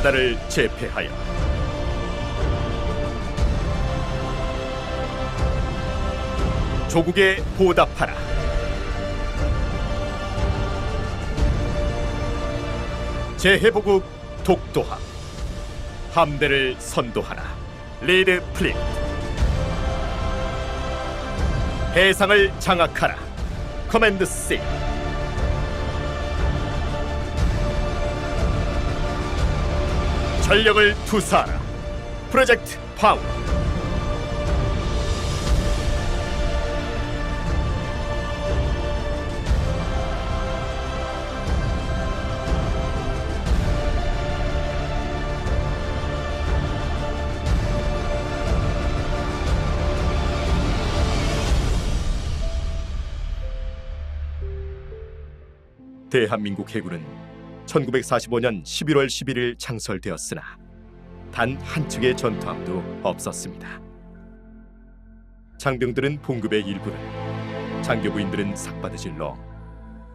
바다를 제패하여 조국에 보답하라. 재해보국 독도함, 함대를 선도하라. 리드 플릿. 해상을 장악하라. 커맨드 C. 전력을 투사하라. 프로젝트 파워. 대한민국 해군은 1945년 11월 11일 창설되었으나 단 한 척의 전투함도 없었습니다. 장병들은 봉급의 일부를, 장교부인들은 삭바느질로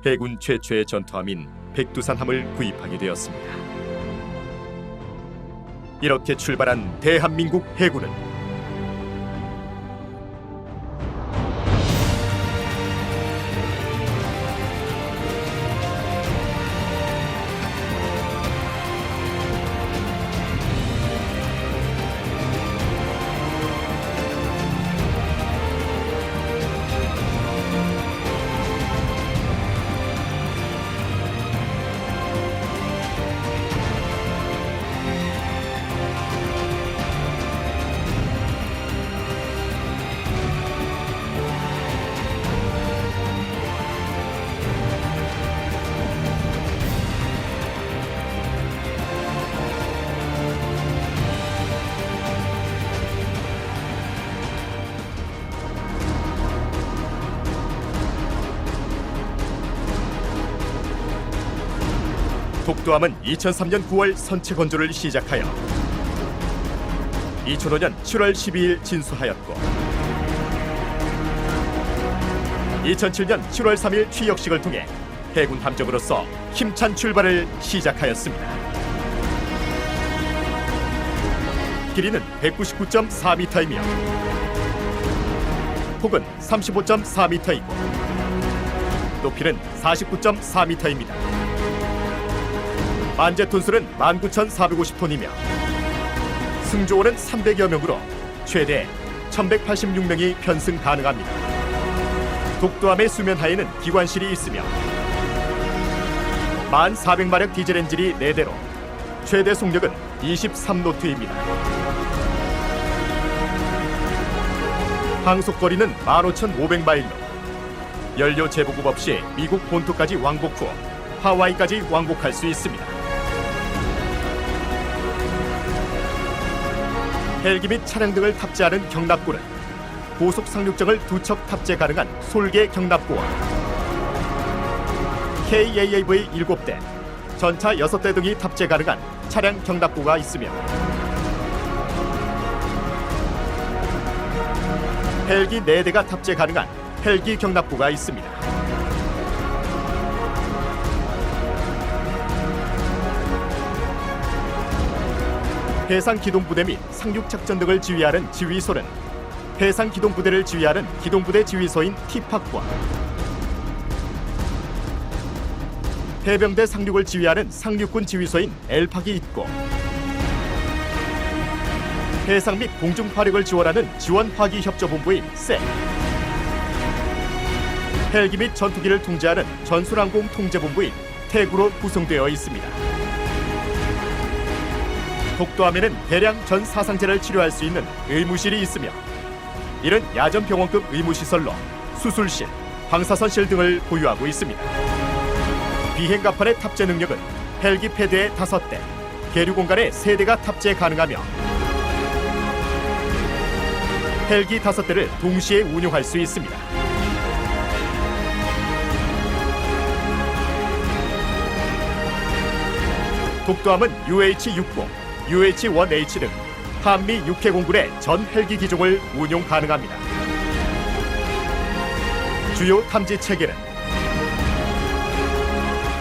해군 최초의 전투함인 백두산함을 구입하게 되었습니다. 이렇게 출발한 대한민국 해군은 독도함은 2003년 9월 선체 건조를 시작하여 2005년 7월 12일 진수하였고 2007년 7월 3일 취역식을 통해 해군 함정으로서 힘찬 출발을 시작하였습니다. 길이는 199.4m이며 폭은 35.4m이고 높이는 49.4m입니다. 만재 톤수는 19,450톤이며 승조원은 300여 명으로 최대 1,186명이 편승 가능합니다. 독도함의 수면 하에는 기관실이 있으며 1,400마력 디젤 엔진이 4대로 최대 속력은 23노트입니다. 항속거리는 15,500마일로 연료 재보급 없이 미국 본토까지 왕복 후 하와이까지 왕복할 수 있습니다. 헬기 및 차량 등을 탑재하는 경납고는 고속 상륙정을 2척 탑재 가능한 솔개 경납고와 KAAV 7대, 전차 6대 등이 탑재 가능한 차량 경납고가 있으며 헬기 4대가 탑재 가능한 헬기 경납고가 있습니다. 해상기동부대 및 상륙작전 등을 지휘하는 지휘소는 해상기동부대를 지휘하는 기동부대 지휘소인 T팍과 해병대 상륙을 지휘하는 상륙군 지휘소인 L팍이 있고 해상 및 공중 화력을 지원하는 지원화기협조본부인 셋, 헬기 및 전투기를 통제하는 전술항공 통제본부인 태구로 구성되어 있습니다. 독도함에는 대량 전 사상자를 치료할 수 있는 의무실이 있으며 이런 야전병원급 의무시설로 수술실, 방사선실 등을 보유하고 있습니다. 비행갑판의 탑재 능력은 헬기 패드에 5대, 계류공간에 3대가 탑재 가능하며 헬기 5대를 동시에 운용할 수 있습니다. 독도함은 UH-60, UH-1H 등 한미 육해공군의 전 헬기 기종을 운용 가능합니다. 주요 탐지 체계는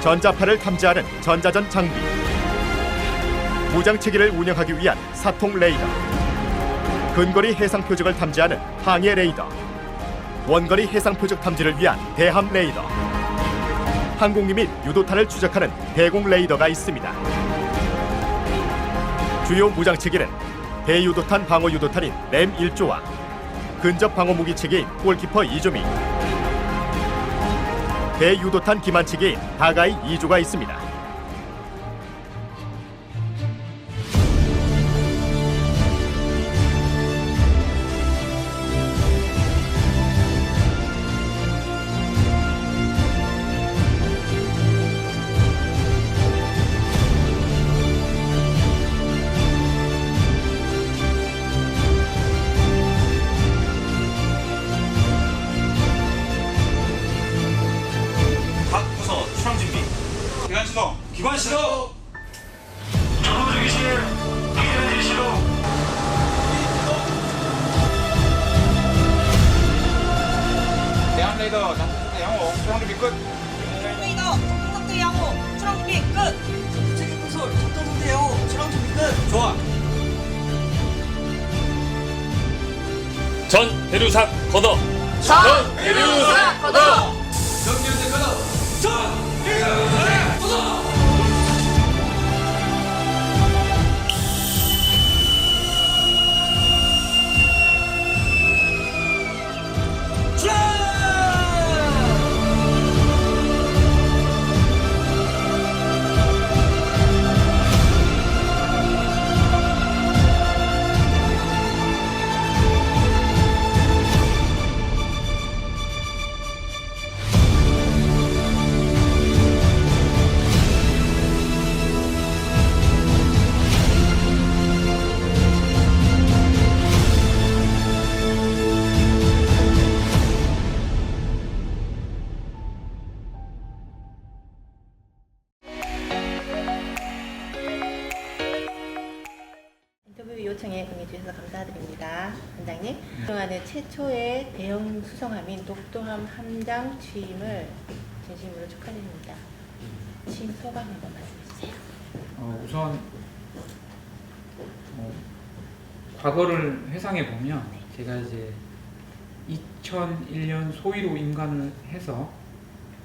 전자파를 탐지하는 전자전 장비, 무장체계를 운영하기 위한 사통 레이더, 근거리 해상 표적을 탐지하는 항해 레이더, 원거리 해상 표적 탐지를 위한 대함 레이더, 항공기 및 유도탄을 추적하는 대공 레이더가 있습니다. 주요 무장체계는 대유도탄 방어 유도탄인 램 1조와 근접 방어 무기 체계인 골키퍼 2조미, 대유도탄 기만 체계인 다가이 2조가 있습니다. 기관 시동! 기관 시동! 전호주기실 기관 지시로 대함 레이더 장착 양호 수상 준비 끝. 레이더 작동 상태 양호 출항 준비 끝. 전투체계 구솔 작동 상태 양호 출항 준비 끝. 좋아. 전 대류삭 걷어. 전 대류삭 걷어. 정년대 걷어. 전 대류삭 걷어. 인터뷰 요청에 응해주셔서 감사드립니다. 원장님, 그동안에 최초의 대형 수송함인 독도함 함장 취임을 진심으로 축하드립니다. 취임 소감 한번 말씀해주세요. 우선 과거를 회상해 보면 제가 이제 2001년 소위로 임관을 해서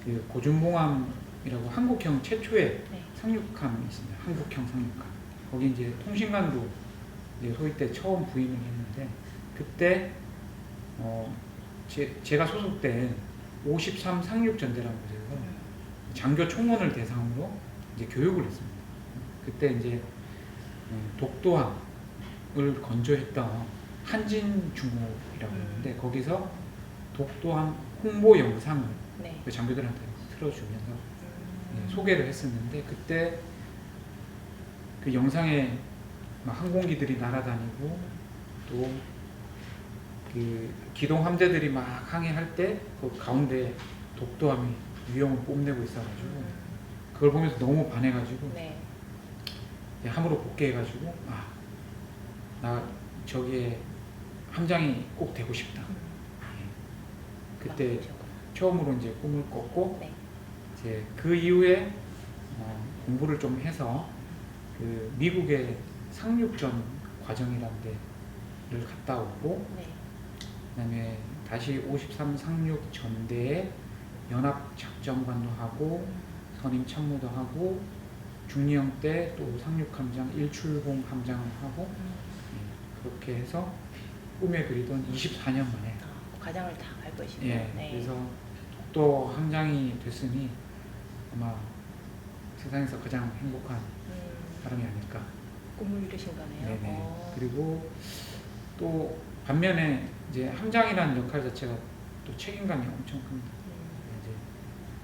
그 고준봉함이라고 한국형 최초의 네. 상륙함이 있습니다. 한국형 상륙함. 거기 이제 통신관도 이제 소위 때 처음 부임을 했는데 그때 제가 소속된 53 상륙전대라고 해서 장교 총원을 대상으로 이제 교육을 했습니다. 그때 이제 독도함을 건조했던 한진중호이라고 했는데 거기서 독도함 홍보 영상을 네. 그 장교들한테 틀어주면서 소개를 했었는데 그때 그 영상에 막 항공기들이 날아다니고 또 그 기동 함대들이 막 항해할 때 그 가운데 독도함이 위용을 뽐내고 있어가지고 그걸 보면서 너무 반해가지고 네. 함으로 복귀해가지고 나 저기에 함장이 꼭 되고 싶다. 그때 처음으로 이제 꿈을 꿨고 네. 이제 그 이후에 공부를 좀 해서 그 미국의 상륙전 과정이라는 데를 갔다 오고 네. 그다음에 다시 53 상륙 전대에 연합 작전관도 하고 선임 참모도 하고 중령 때 또 상륙함장 1출봉 함장을 하고 그렇게 해서 꿈에 그리던 24년 만에 그 과정을 다 알고 계시네요. 예, 네. 그래서 독도 함장이 됐으니 아마 세상에서 가장 행복한 사람이 아닐까. 꿈을 이루신 거네요. 네네. 그리고 또 반면에 이제 함장이라는 역할 자체가 또 책임감이 엄청 큽니다. 이제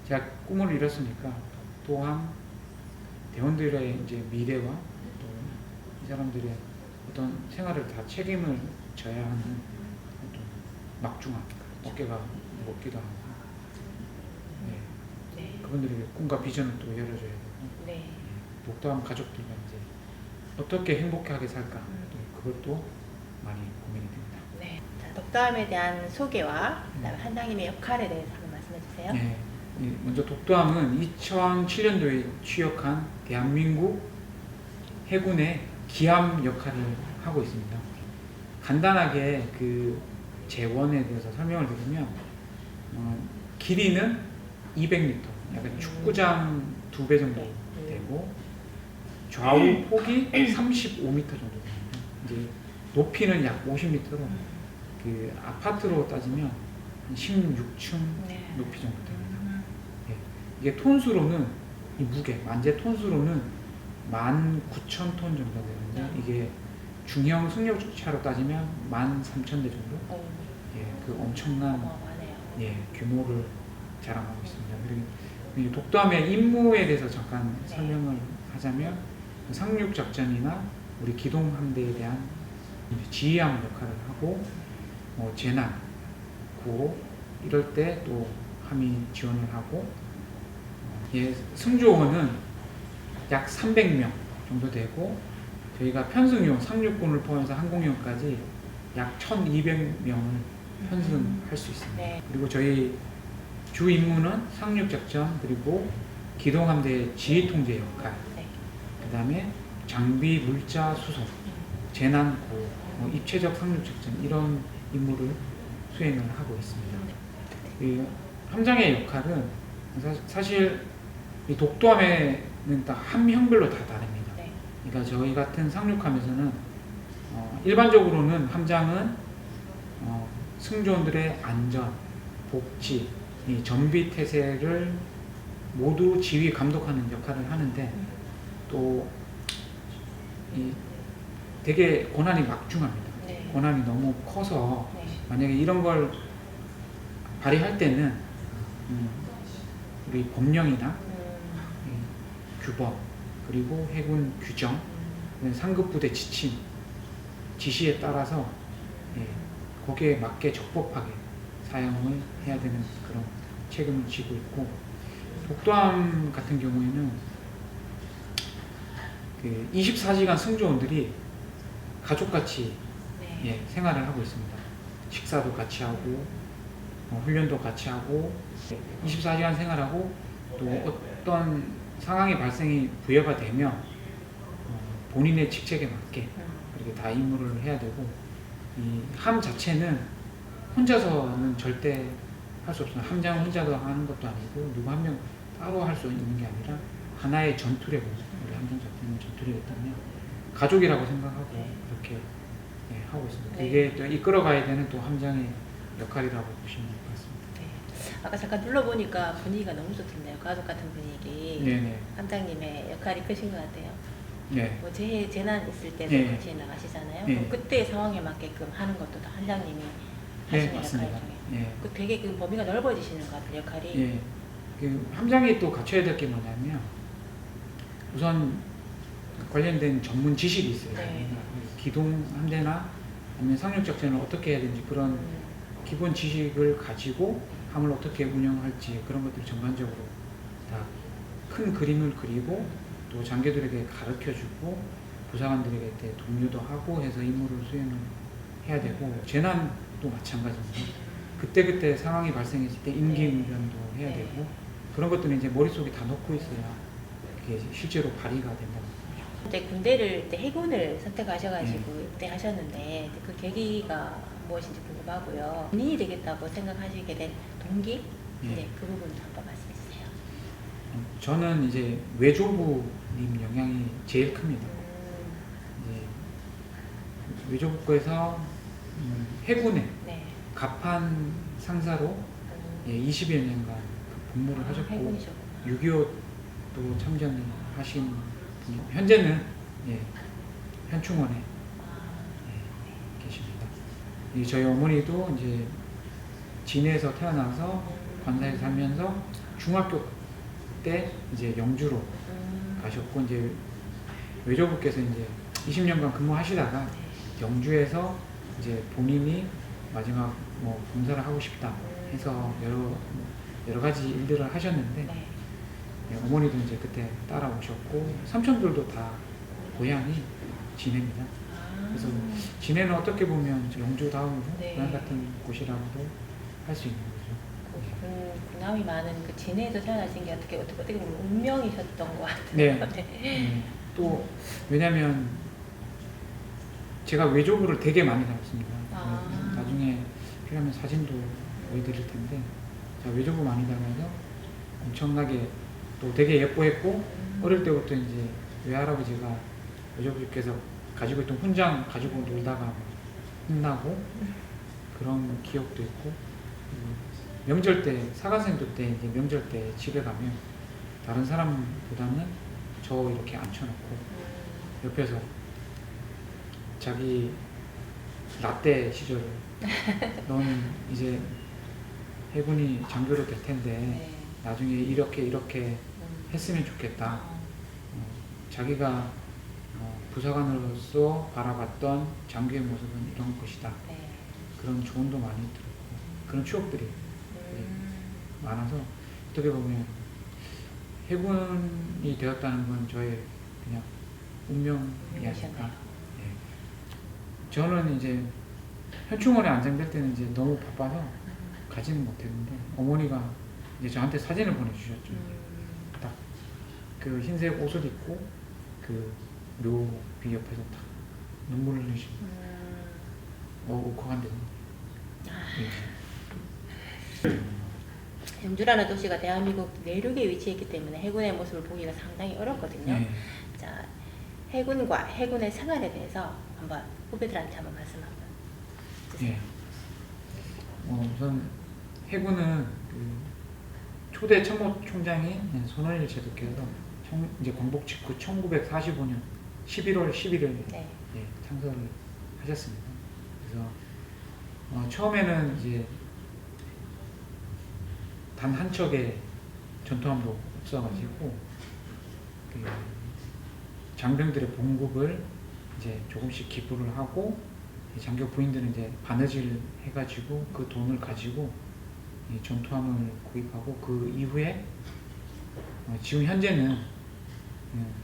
제가 꿈을 이뤘으니까 또한 대원들의 이제 미래와 또 이 사람들의 어떤 생활을 다 책임을 져야 하는 어떤 막중한 어깨가 무겁기도 하고 네. 네. 그분들에게 꿈과 비전을 또 열어줘야 되고 네. 독도함 가족들과 이제 어떻게 행복하게 살까 또 그것도 많이 고민이 됩니다. 네. 자, 독도함에 대한 소개와 그다음에 한장님의 역할에 대해서 한번 말씀해 주세요. 네. 먼저 독도함은 2007년도에 취역한 대한민국 해군의 기함 역할을 하고 있습니다. 간단하게 그 재원에 대해서 설명을 드리면 길이는 200m, 약간 축구장 2배 정도 되고 좌우 폭이 35m 정도 됩니다. 이제 높이는 약 50m로 그 아파트로 따지면 한 16층 네. 높이 정도 됩니다. 예. 이게 톤수로는 이 무게 만재 톤수로는 19,000톤 정도 되는데 이게 중형 승용차로 따지면 13,000대 정도. 예, 그 엄청난 어마어마하네요. 예, 규모를 자랑하고 있습니다. 그리고 이 독도함의 임무에 대해서 잠깐 네. 설명을 하자면 상륙 작전이나 우리 기동 함대에 대한 지휘함 역할을 하고 재난, 구호 이럴 때 또 함이 지원을 하고 예, 승조원은 약 300명 정도 되고 저희가 편승용 상륙군을 포함해서 항공용까지 약 1,200명을 편승할 수 있습니다. 네. 그리고 저희 주 임무는 상륙 작전 그리고 기동 함대 지휘 통제 역할, 네. 그다음에 장비 물자 수송, 재난 구호, 입체적 상륙 작전 이런 임무를 수행을 하고 있습니다. 이 함장의 역할은 사실 이 독도함에는 다 함형별로 다 다릅니다. 네. 그러니까 저희 같은 상륙함에서는 일반적으로는 함장은 승조원들의 안전, 복지, 이 전비 태세를 모두 지휘 감독하는 역할을 하는데 또 이 되게 권한이 막중합니다. 네. 권한이 너무 커서 네. 만약에 이런 걸 발휘할 때는 우리 법령이나 규범 그리고 해군 규정, 상급부대 지침, 지시에 따라서 예, 거기에 맞게 적법하게 사용을 해야 되는 그런 책임을 지고 있고 독도함 같은 경우에는 그 24시간 승조원들이 가족같이 네. 예, 생활을 하고 있습니다. 식사도 같이 하고 훈련도 같이 하고 24시간 생활하고 또 어떤 상황이 발생이 부여가 되면 본인의 직책에 맞게 그렇게 다 임무를 해야 되고 이 함 자체는 혼자서는 절대 할 수 없어요. 함장은 혼자도 하는 것도 아니고 누구 한 명 따로 할 수 있는 게 아니라 하나의 전투력을 우리 함장 자체는 전투력이기 때문에 가족이라고 생각하고 그렇게 예, 하고 있습니다. 네. 이게 또 이끌어가야 되는 또 함장의 역할이라고 보시면 될 것 같습니다. 네. 아까 잠깐 둘러보니까 분위기가 너무 좋던데요. 가족 같은 분위기. 네네. 함장님의 역할이 크신 것 같아요. 네. 뭐 재난 있을 때도 네. 같이 나가시잖아요. 네. 그럼 그때 상황에 맞게끔 하는 것도 다 함장님이 네, 하시는 맞습니다. 역할 중에. 예. 그 되게 그 범위가 넓어지시는 것 같아요. 역할이. 예. 그 함장이 또 갖춰야 될 게 뭐냐면 우선 관련된 전문 지식이 있어요. 네. 기동 함대나 아니면 상륙 작전을 어떻게 해야 되는지 그런 기본 지식을 가지고 함을 어떻게 운영할지 그런 것들을 전반적으로 다 큰 그림을 그리고 또 장교들에게 가르쳐주고 부사관들에게 독려도 하고 해서 임무를 수행을 해야 되고 재난도 마찬가지입니다. 그때그때 상황이 발생했을 때 임기응변도 해야 네. 되고 그런 것들은 이제 머릿속에 다 넣고 있어야 그게 실제로 발휘가 된다는 거죠. 그때 군대를 그때 해군을 선택하셔가지고 입대하셨는데 그 계기가 무엇인지 궁금하고요. 군인이 되겠다고 생각하시게 된 동기? 예. 네, 그 부분도 한번 말씀해 주세요. 저는 이제 외조부님 영향이 제일 큽니다. 이제 외조부에서 해군에 네. 갑판 상사로 예, 20여 년간 복무를 하셨고 해군이셨구나. 6.25도 참전을 하신 분이 현재는 예, 현충원에 예, 계십니다. 저희 어머니도 이제 진해에서 태어나서 관사에 살면서 중학교 때 이제 영주로 가셨고 이제 외조부께서 이제 20년간 근무하시다가 영주에서 이제 본인이 마지막 뭐 봉사를 하고 싶다 해서 여러 가지 일들을 하셨는데 네. 예, 어머니도 이제 그때 따라오셨고 삼촌들도 다 고향이 진해입니다. 그래서 진해는 어떻게 보면 영주 다음으로 네. 고향 같은 곳이라고도 할 수 있는 거죠. 군함이 많은 그 진해에서 태어나신 게 어떻게 보면 운명이셨던 것 같아요. 네. 네. 또 왜냐면 제가 외조부를 되게 많이 다녔습니다. 아. 나중에 필요하면 사진도 보여드릴 텐데 제가 외조부 많이 다녀서 엄청나게 또 되게 예뻐했고 어릴 때부터 이제 외할아버지가 외조부께서 가지고 있던 훈장 가지고 놀다가 혼나고 그런 기억도 있고 명절 때 사과생도 때 이제 명절 때 집에 가면 다른 사람보다는 저 이렇게 앉혀놓고 옆에서 자기 라떼 시절 넌 이제 해군이 장교로 될 텐데 네. 나중에 이렇게 했으면 좋겠다. 자기가 부사관으로서 바라봤던 장교의 모습은 이런 것이다. 네. 그런 조언도 많이 들었고 그런 추억들이 많아서 어떻게 보면 해군이 되었다는 건 저의 그냥 운명이 아닐까. 운명이셨네요. 예. 저는 이제 현충원에 안장될 때는 이제 너무 바빠서 가지는 못했는데 어머니가 이제 저한테 사진을 보내주셨죠. 딱 그 흰색 옷을 입고 그 묘비 옆에서 딱 눈물을 흘리시고 울컥한데. 영주라는 도시가 대한민국 내륙에 위치했기 때문에 해군의 모습을 보기가 상당히 어렵거든요. 네. 자, 해군과 해군의 생활에 대해서 한번 후배들한테 한번 말씀 한번 주세요. 예. 우선 해군은 그 초대 참모총장인 손원일 제독께서 이제 광복 직후 1945년 11월 11일 네. 예, 창설을 하셨습니다. 그래서 처음에는 이제 단 한 척의 전투함도 없어가지고 그 장병들의 봉급을 이제 조금씩 기부를 하고 장교 부인들은 이제 바느질 해가지고 그 돈을 가지고 이 전투함을 구입하고 그 이후에 지금 현재는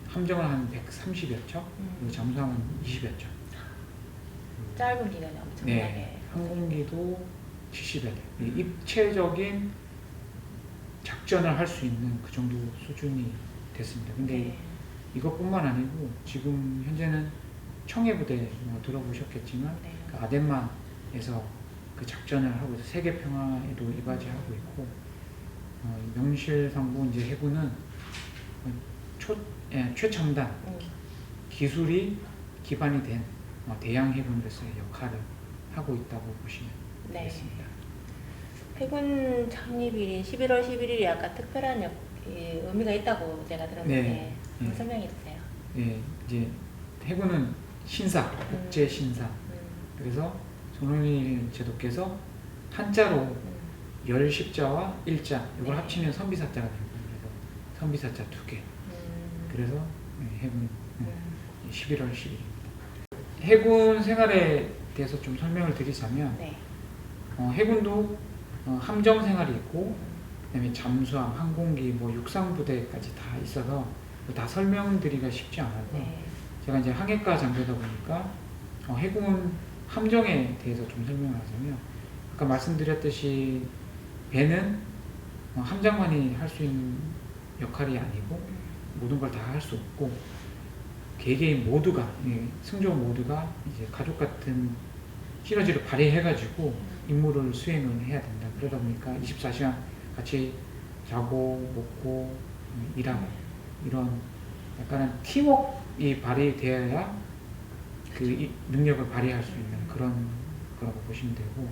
함정은 한 130여 척, 그리고 잠수함은 20여 척. 짧은 기간에 엄청나게. 네, 항공기도 70여 대. 입체적인 작전을 할 수 있는 그 정도 수준이 됐습니다. 근데 네. 이것뿐만 아니고 지금 현재는 청해부대 들어보셨겠지만 네. 그 아덴만에서 그 작전을 하고 있어 세계 평화에도 이바지하고 있고 명실상부 이제 해군은 최첨단 기술이 기반이 된 대양 해군으로서의 역할을 하고 있다고 보시면 네. 되겠습니다. 해군 창립일인 11월 11일이 약간 특별한 의미가 있다고 제가 들었는데 네. 한번 설명해 주세요. 예, 이제 해군은 신사, 국제 신사. 그래서 손원일 제독께서 한자로 열 십자와 일자 이걸 네. 합치면 선비사자가 됩니다. 그래서 선비사자 2개. 그래서 해군 11월 10일입니다. 해군 생활에 대해서 좀 설명을 드리자면 네. 해군도 함정 생활이 있고 그다음에 잠수함, 항공기, 육상부대까지 다 있어서 다 설명드리기가 쉽지 않아서 네. 제가 이제 항해과 장교다 보니까 해군 함정에 대해서 좀 설명을 하자면 아까 말씀드렸듯이 배는 함장만이 할 수 있는 역할이 아니고 모든 걸 다 할 수 없고 개개인 모두가 승조 모두가 이제 가족 같은 시너지를 발휘해가지고 임무를 수행을 해야 된다. 그러다 보니까 24시간 같이 자고 먹고 일하고 이런 약간은 팀워크가 발휘되어야 그 능력을 발휘할 수 있는 그런 거라고 보시면 되고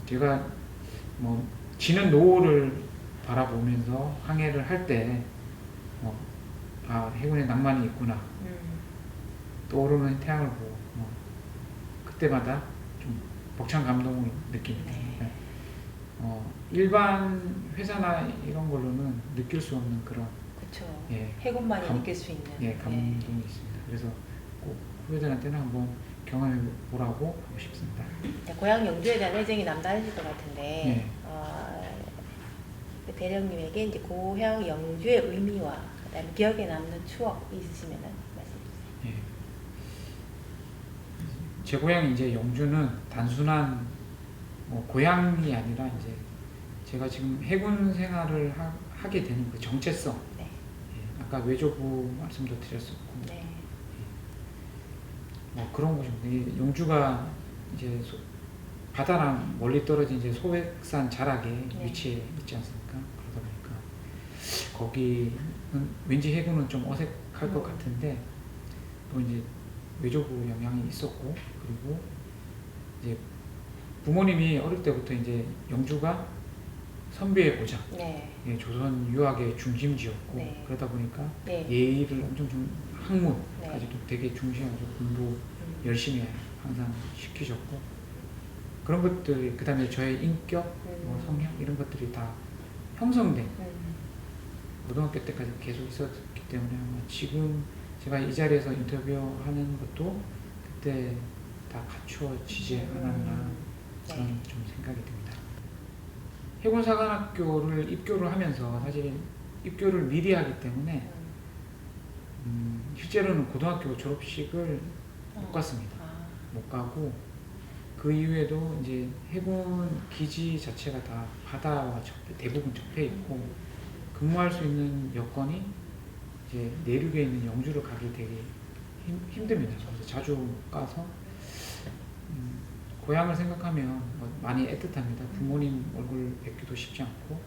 제가 지는 노을을 바라보면서 항해를 할 때 해군에 낭만이 있구나 떠오르는 태양을 보고 그때마다 좀 벅찬 감동을 느낍니다. 네. 일반 회사나 이런 걸로는 느낄 수 없는 그런 그렇죠. 예, 해군만이 느낄 수 있는. 감동이 있습니다. 그래서 꼭 후배들한테는 한번 경험해 보라고 하고 싶습니다. 네, 고향 영주에 대한 애정이 남다르실 것 같은데 네. 그 대령님에게 이제 고향 영주의 의미와 그다음에 기억에 남는 추억 있으시면 말씀 주세요. 예. 제 고향이 이제 영주는 단순한 고향이 아니라 이제 제가 지금 해군 생활을 하게 되는 그 정체성. 네. 예, 아까 외조부 말씀도 드렸었고 네. 뭐 그런 곳입니다. 이 용주가 이제 바다랑 멀리 떨어진 이제 소백산 자락에 네. 위치해 있지 않습니까? 그러다 보니까 거기는 왠지 해군은 좀 어색할 것 같은데 또 이제 외조부 영향이 있었고 그리고 이제 부모님이 어릴 때부터 이제 영주가 선비의 고장, 네. 예, 조선 유학의 중심지였고 네. 그러다 보니까 네. 예의를 엄청 좀 학문까지도 네. 되게 중시하고 공부 열심히 항상 시키셨고 그런 것들 그다음에 저의 인격, 뭐 성향 이런 것들이 다 형성된 고등학교 때까지 계속 있었기 때문에 아마 지금 제가 이 자리에서 인터뷰하는 것도 그때 다 갖추어지지 않았나 그런 좀 생각이 듭니다. 해군사관학교를 입교를 하면서 사실 입교를 미리 하기 때문에 실제로는 고등학교 졸업식을 못 갔습니다. 못 가고 그 이후에도 이제 해군 기지 자체가 다 바다와 대부분 접해 있고 근무할 수 있는 여건이 이제 내륙에 있는 영주를 가기 되게 힘듭니다. 그래서 자주 못 가서 고향을 생각하면 많이 애틋합니다. 부모님 얼굴 뵙기도 쉽지 않고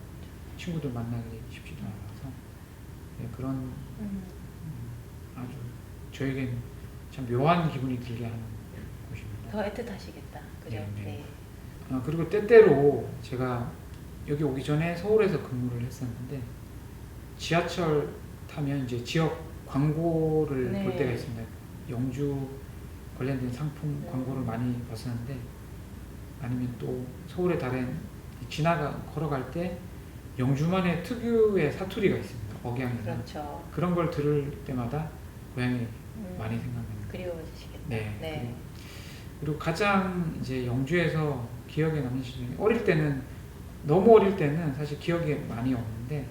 친구들 만나기 쉽지도 않아서 네, 그런 아주 저에겐 참 묘한 기분이 들게 하는 곳입니다. 더 애틋하시겠다. 그죠? 네, 네. 네. 그리고 때때로 제가 여기 오기 전에 서울에서 근무를 했었는데 지하철 타면 이제 지역 광고를 네. 볼 때가 있습니다. 영주 관련된 상품 광고를 많이 봤었는데 아니면 또 서울의 다른 걸어갈 때 영주만의 특유의 사투리가 있습니다. 억양이나 그렇죠. 그런 걸 들을 때마다 고향이 많이 생각납니다. 그리워지시겠다. 네. 그리고 가장 이제 영주에서 기억에 남는 시절이 어릴 때는 너무 어릴 때는 사실 기억이 많이 없는데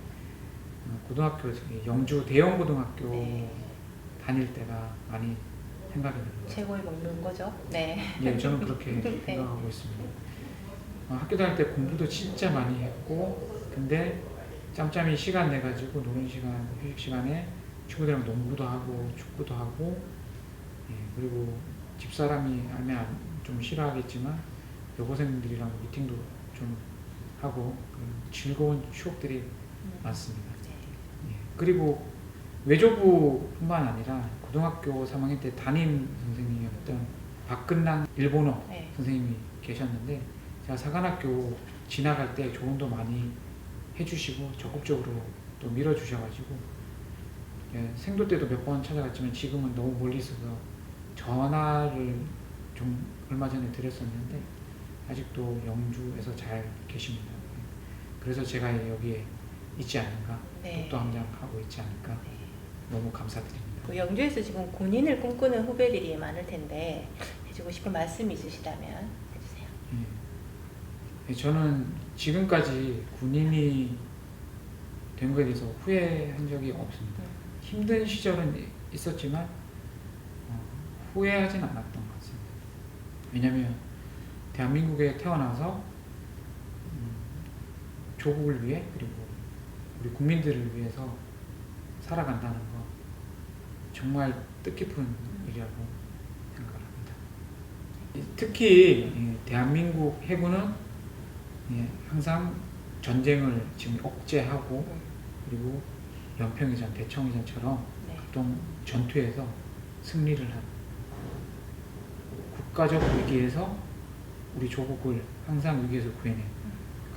고등학교 영주 대형 고등학교 네. 다닐 때가 많이 생각이 납니다. 최고의 먹는 거죠. 네. 예, 저는 그렇게 네. 생각하고 있습니다. 학교 다닐 때 공부도 진짜 많이 했고 근데 짬짬이 시간 내가지고 노는 시간, 휴식 시간에 친구들이랑 농구도 하고 축구도 하고 예, 그리고 집사람이 알면 좀 싫어하겠지만 여고생들이랑 미팅도 좀 하고 즐거운 추억들이 많습니다. 예, 그리고 외조부뿐만 아니라 고등학교 3학년 때 담임 선생님이었던 박근랑 일본어 네. 선생님이 계셨는데 제가 사관학교 지나갈 때 조언도 많이 해주시고 적극적으로 또 밀어주셔가지고 예, 생도 때도 몇 번 찾아갔지만 지금은 너무 멀리 있어서 전화를 좀 얼마 전에 드렸었는데 아직도 영주에서 잘 계십니다. 그래서 제가 여기에 있지 않는가 네. 또 한 장 하고 있지 않을까 너무 감사드립니다. 그 영주에서 지금 군인을 꿈꾸는 후배들이 많을 텐데 해주고 싶은 말씀이 있으시다면 해주세요. 예, 저는 지금까지 군인이 된 거에 대해서 후회한 적이 없습니다. 힘든 시절은 있었지만 후회하진 않았던 것 같습니다. 왜냐하면 대한민국에 태어나서 조국을 위해 그리고 우리 국민들을 위해서 살아간다는 거 정말 뜻깊은 일이라고 생각을 합니다. 특히 대한민국 해군은 항상 전쟁을 지금 억제하고 그리고 연평해전, 대청해전처럼 네. 각종 전투에서 승리를 한 국가적 위기에서 우리 조국을 항상 위기에서 구해낸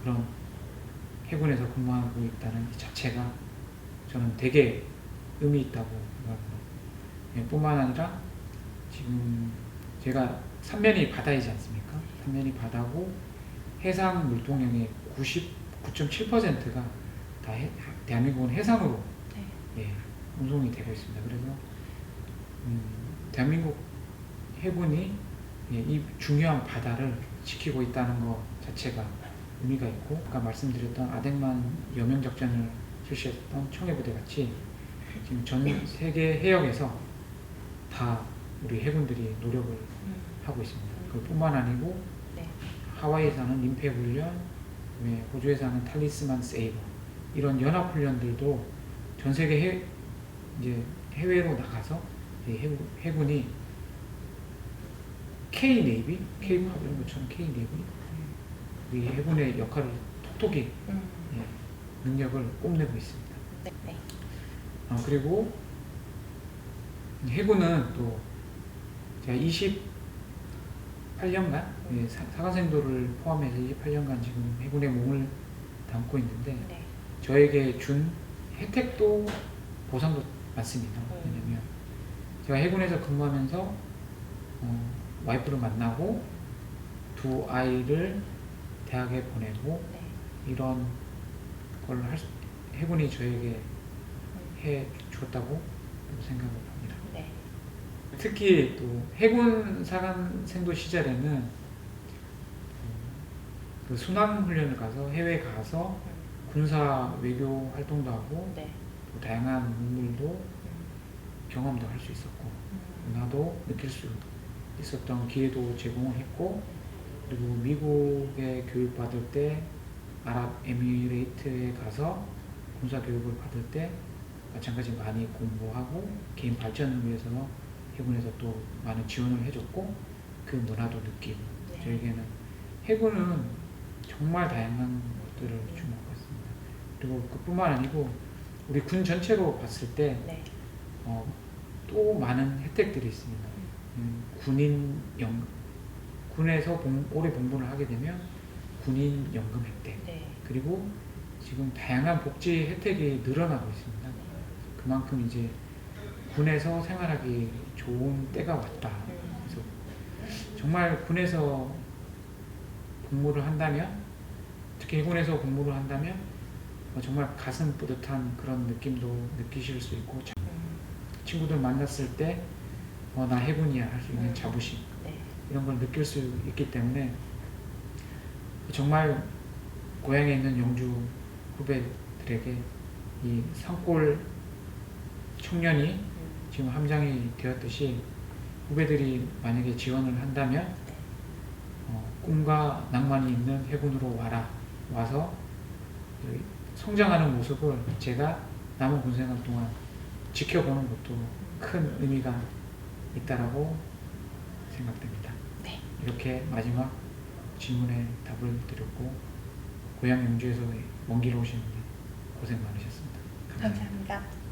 그런 해군에서 근무하고 있다는 이 자체가 저는 되게 의미 있다고 생각합니다. 뿐만 아니라 지금 제가 삼면이 바다이지 않습니까? 삼면이 바다고 해상 물동량의 99.7%가 다 대한민국은 해상으로 운송이 되고 있습니다. 그래서 대한민국 해군이 이 중요한 바다를 지키고 있다는 것 자체가 의미가 있고 아까 말씀드렸던 아덴만 여명작전을 실시했던 청해부대 같이 지금 전 세계 해역에서 다 우리 해군들이 노력을 하고 있습니다. 그뿐만 아니고 하와이에서 하는 민폐훈련, 호주에서 하는 탈리스만 세이버 이런 연합훈련들도 전 세계 이제 해외로 나가서 이 해군이 K-네이비, K-팝 이런 것처럼 K-네이비 우리 해군의 역할을 톡톡히 예, 능력을 뽐내고 있습니다. 네. 네. 그리고 해군은 또 제가 28년간 사관생도를 포함해서 28년간 지금 해군에 몸을 담고 있는데 네. 저에게 준 혜택도 보상도 많습니다. 왜냐면 제가 해군에서 근무하면서 와이프를 만나고 두 아이를 대학에 보내고 네. 이런 걸 해군이 저에게 해 주었다고 생각을 합니다. 네. 특히 또 해군 사관생도 시절에는 그 순환훈련을 가서 해외에 가서 군사 외교 활동도 하고 네. 또 다양한 문물도 경험도 할 수 있었고 문화도 느낄 수 있었던 기회도 제공을 했고 그리고 미국에 교육받을 때 아랍에미레이트에 가서 군사 교육을 받을 때 마찬가지 많이 공부하고 개인 발전을 위해서 해군에서 또 많은 지원을 해줬고 그 문화도 느끼고 네. 저에게는 해군은 정말 다양한 것들을 준 것 같습니다. 그리고 그뿐만 아니고 우리 군 전체로 봤을 때 네. 또 많은 혜택들이 있습니다. 군에서 오래 복무를 하게 되면 군인 연금 혜택 네. 그리고 지금 다양한 복지 혜택이 늘어나고 있습니다. 그만큼 이제 군에서 생활하기 좋은 때가 왔다. 그래서 정말 군에서 복무를 한다면 특히 해군에서 복무를 한다면 정말 가슴 뿌듯한 그런 느낌도 느끼실 수 있고 친구들 만났을 때 나 해군이야 할 수 있는 자부심 네. 이런 걸 느낄 수 있기 때문에 정말 고향에 있는 영주 후배들에게 이 산골 청년이 지금 함장이 되었듯이 후배들이 만약에 지원을 한다면 꿈과 낭만이 있는 해군으로 와서 성장하는 모습을 제가 남은 군생활 동안 지켜보는 것도 큰 의미가 있다라고 생각됩니다. 네. 이렇게 마지막 질문에 답을 드렸고 고향 영주에서 먼 길 오시는데 고생 많으셨습니다. 감사합니다. 감사합니다.